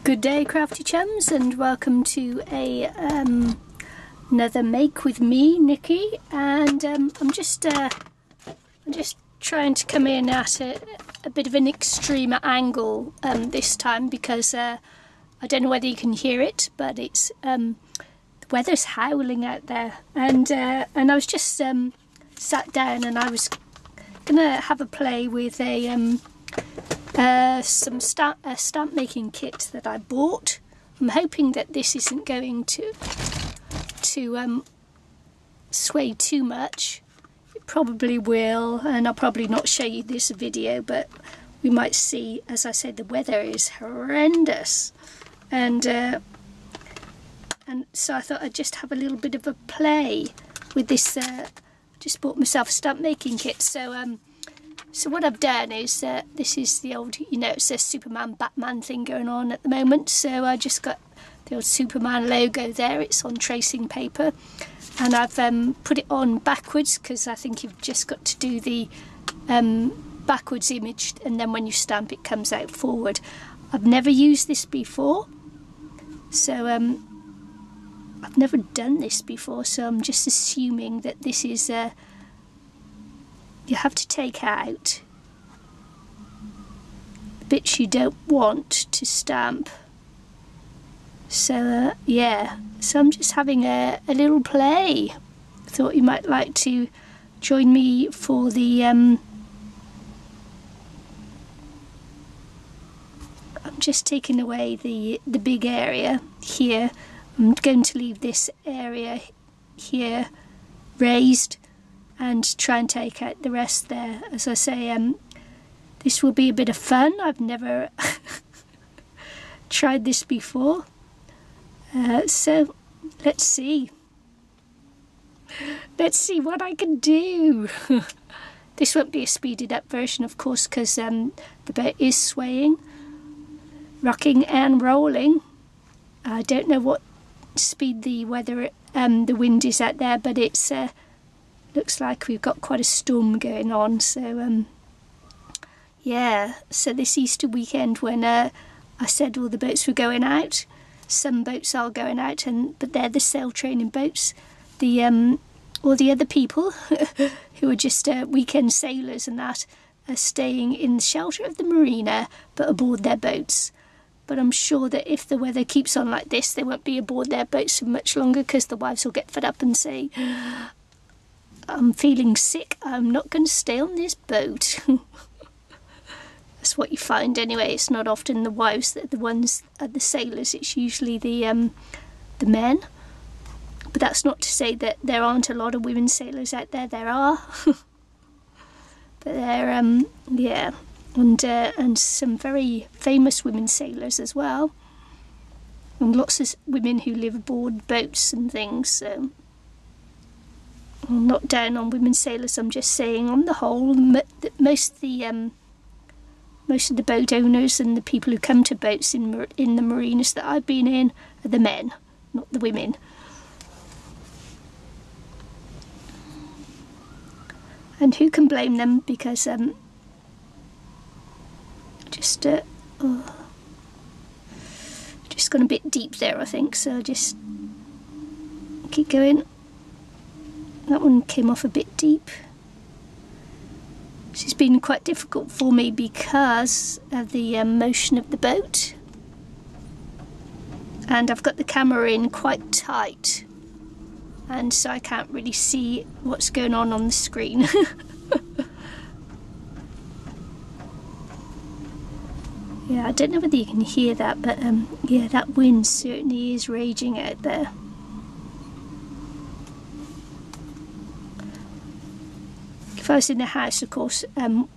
Good day, crafty chums, and welcome to another make with me, Nikki. And I'm just trying to come in at a bit of an extreme angle this time because I don't know whether you can hear it, but it's the weather's howling out there, and I was just sat down and I was gonna have a play with a stamp making kit that I bought. I'm hoping that this isn't going to sway too much. It probably will, and I'll probably not show you this video, but we might see. As I said, the weather is horrendous, and so I thought I'd just have a little bit of a play with this. Just bought myself a stamp making kit, so what I've done is, this is the old, it's a Superman Batman thing going on at the moment, so I just got the old Superman logo there. It's on tracing paper, and I've put it on backwards because I think you've just got to do the backwards image, and then when you stamp it comes out forward. I've never used this before, so I've never done this before, so I'm just assuming that this is you have to take out the bits you don't want to stamp. So yeah, so I'm just having a little play. Thought you might like to join me for the I'm just taking away the big area here. I'm going to leave this area here raised and try and take out the rest there. As I say, this will be a bit of fun. I've never tried this before, so let's see what I can do. This won't be a speeded up version, of course, because the boat is swaying, rocking and rolling. I don't know what speed the wind is out there, but it's looks like we've got quite a storm going on. So yeah, so this Easter weekend, when I said all the boats were going out, some boats are going out, but they're the sail training boats. All the other people who are just weekend sailors and that are staying in the shelter of the marina but aboard their boats. But I'm sure that if the weather keeps on like this, they won't be aboard their boats for much longer, because the wives will get fed up and say, I'm feeling sick, I'm not going to stay on this boat. That's what you find anyway. It's not often the wives that are the ones, the sailors. It's usually the men. But that's not to say that there aren't a lot of women sailors out there. There are. But they're yeah, and some very famous women sailors as well, and lots of women who live aboard boats and things. So I'm not down on women sailors. I'm just saying, on the whole, most of the boat owners and the people who come to boats in the marinas that I've been in are the men, not the women. And who can blame them? Because just gone a bit deep there, I think. So just keep going. That one came off a bit deep. This has been quite difficult for me because of the motion of the boat, and I've got the camera in quite tight, and so I can't really see what's going on the screen. Yeah, I don't know whether you can hear that, but yeah, that wind certainly is raging out there. If I was in the house, of course,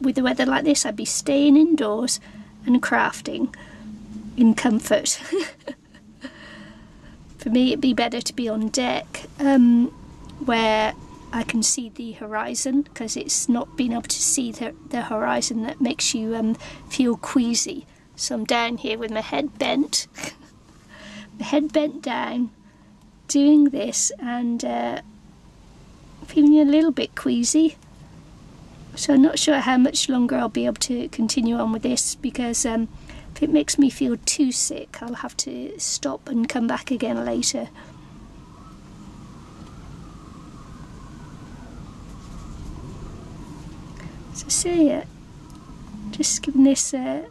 with the weather like this, I'd be staying indoors and crafting in comfort. For me, it'd be better to be on deck, where I can see the horizon, because it's not being able to see the horizon that makes you feel queasy. So I'm down here with my head bent, down, doing this, and feeling a little bit queasy. So I'm not sure how much longer I'll be able to continue on with this, because If it makes me feel too sick, I'll have to stop and come back again later. So see, just giving this you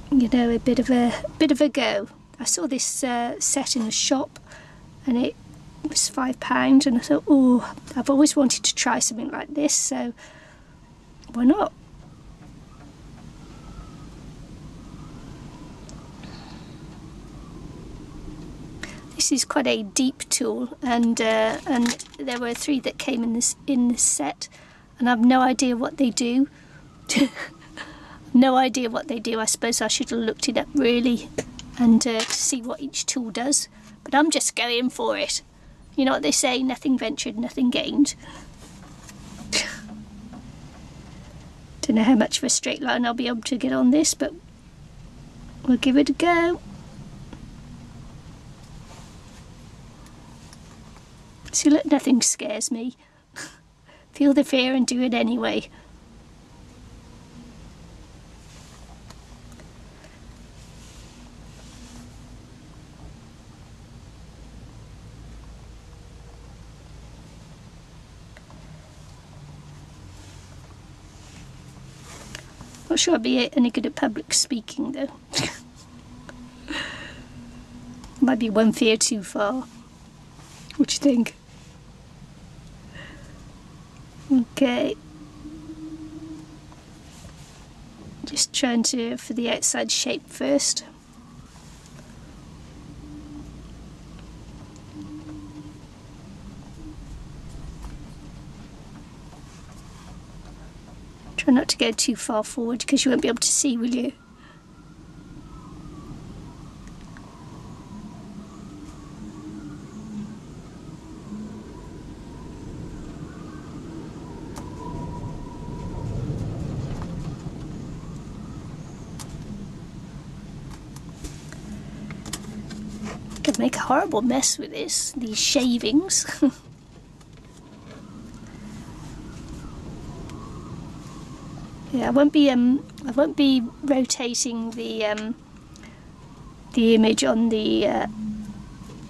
know, a bit of a go. I saw this set in a shop and it was £5, and I thought, oh, I've always wanted to try something like this, so why not? This is quite a deep tool, and there were 3 that came in this set, and I've no idea what they do. No idea what they do. I suppose I should have looked it up really, and to see what each tool does. But I'm just going for it. You know what they say, nothing ventured, nothing gained. Don't know how much of a straight line I'll be able to get on this, but we'll give it a go. See, look, nothing scares me. Feel the fear and do it anyway. Not sure I'd be any good at public speaking though. Might be one fear too far. What do you think? Okay. Just trying for the outside shape first. Try not to go too far forward because you won't be able to see, will you? Could make a horrible mess with these shavings. Yeah, I won't be rotating the image on the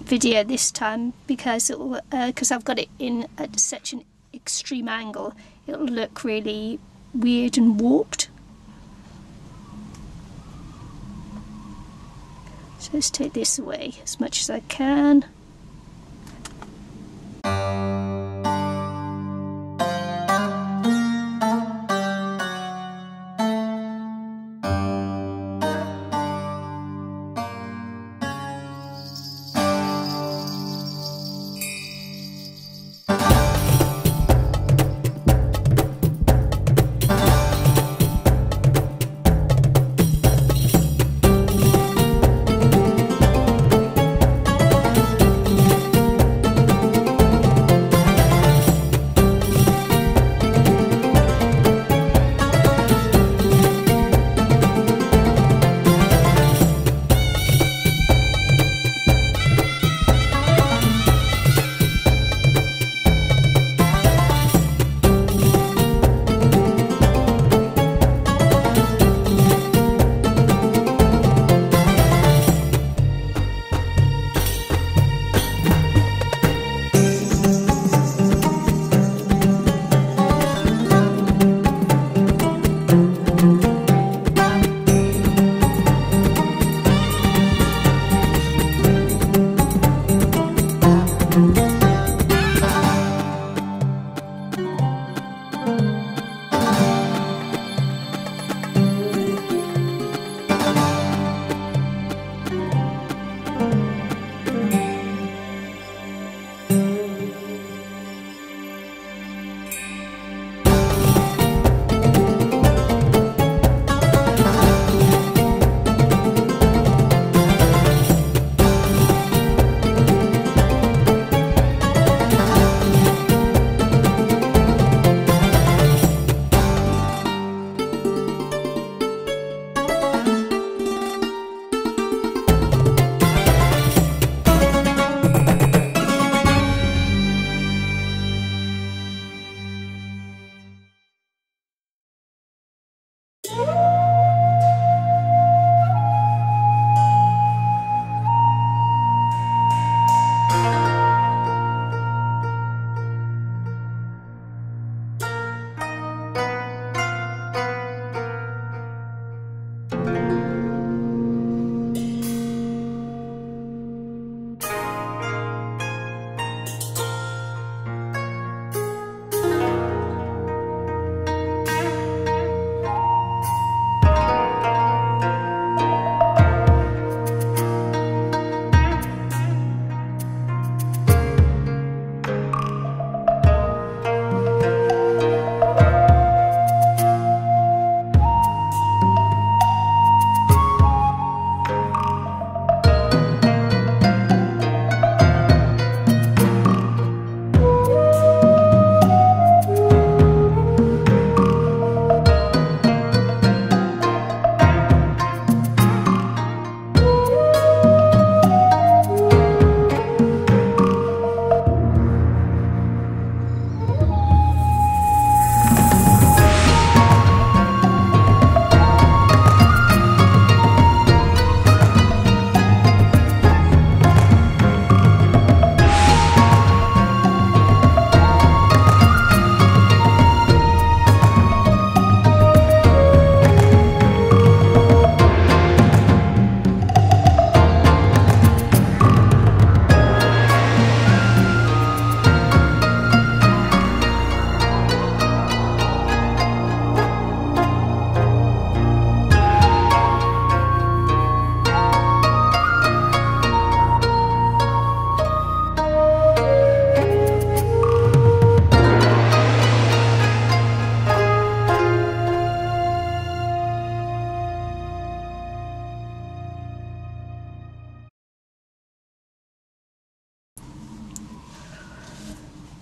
video this time because I've got it in at such an extreme angle. It'll look really weird and warped. So let's take this away as much as I can.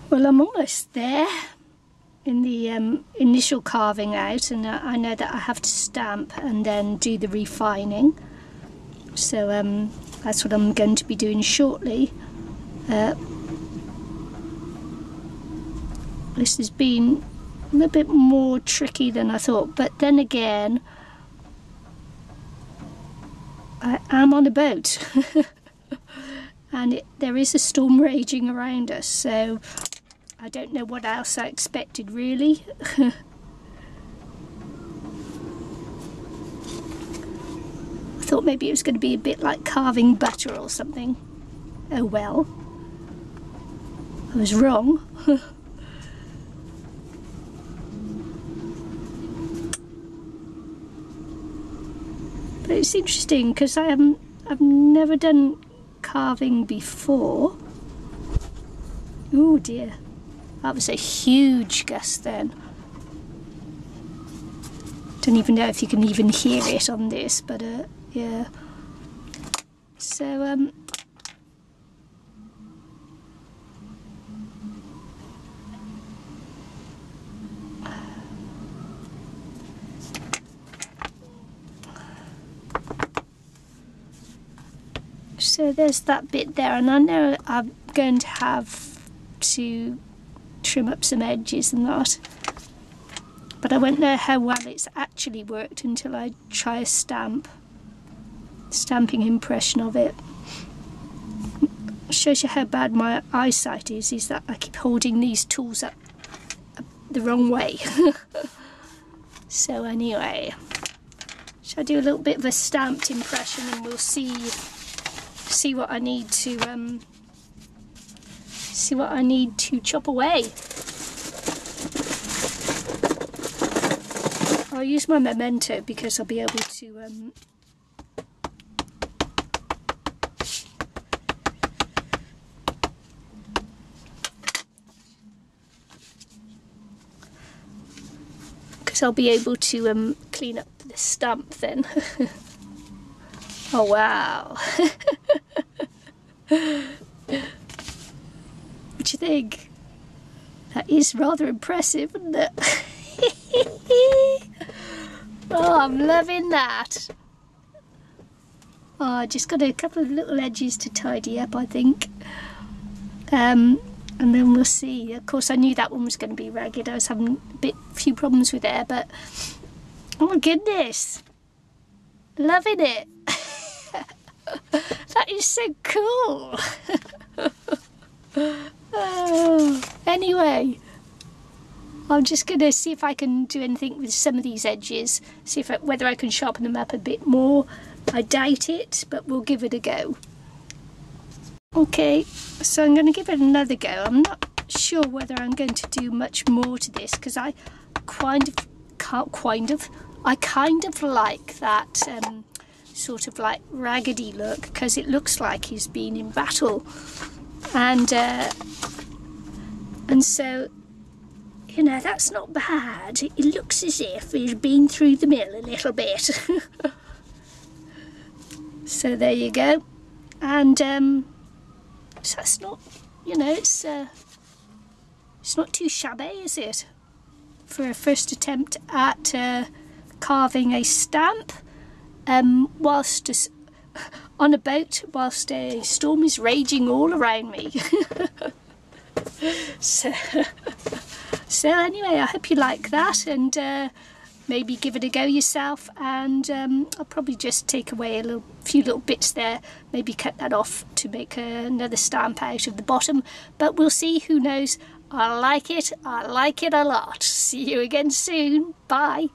Well, I'm almost there in the initial carving out, and I know that I have to stamp and then do the refining. So that's what I'm going to be doing shortly. This has been a little bit more tricky than I thought, but then again, I am on a boat and there is a storm raging around us, so I don't know what else I expected really. I thought maybe it was going to be a bit like carving butter or something. Oh well, I was wrong. But it's interesting because I've never done carving before. Oh dear, that was a huge gust then. Don't even know if you can even hear it on this, but yeah. So so there's that bit there, and I know I'm going to have to trim up some edges and that, but I won't know how well it's actually worked until I try a stamping impression of it. Shows you how bad my eyesight is that I keep holding these tools up the wrong way. So anyway, shall I do a little bit of a stamped impression and we'll see what I need to chop away. I'll use my memento because I'll be able to clean up the stamp then. Oh wow. What do you think? That is rather impressive, isn't it? Oh, I'm loving that. Oh, I just got a couple of little edges to tidy up, I think. And then we'll see. Of course, I knew that one was going to be ragged. I was having a few problems with it, but oh my goodness, loving it. That is so cool. Oh, anyway, I'm just going to see if I can do anything with some of these edges, see whether I can sharpen them up a bit more. I doubt it, but we'll give it a go. Okay, so I'm going to give it another go. I'm not sure whether I'm going to do much more to this because I kind of like that sort of like raggedy look, because it looks like he's been in battle, and so, you know, that's not bad. It looks as if he's been through the mill a little bit. So there you go. And so that's not, you know, it's not too shabby, is it, for a first attempt at carving a stamp whilst on a boat whilst a storm is raging all around me. So anyway, I hope you like that, and maybe give it a go yourself. And I'll probably just take away a few little bits there, maybe cut that off to make another stamp out of the bottom, but we'll see, who knows. I like it a lot. See you again soon. Bye.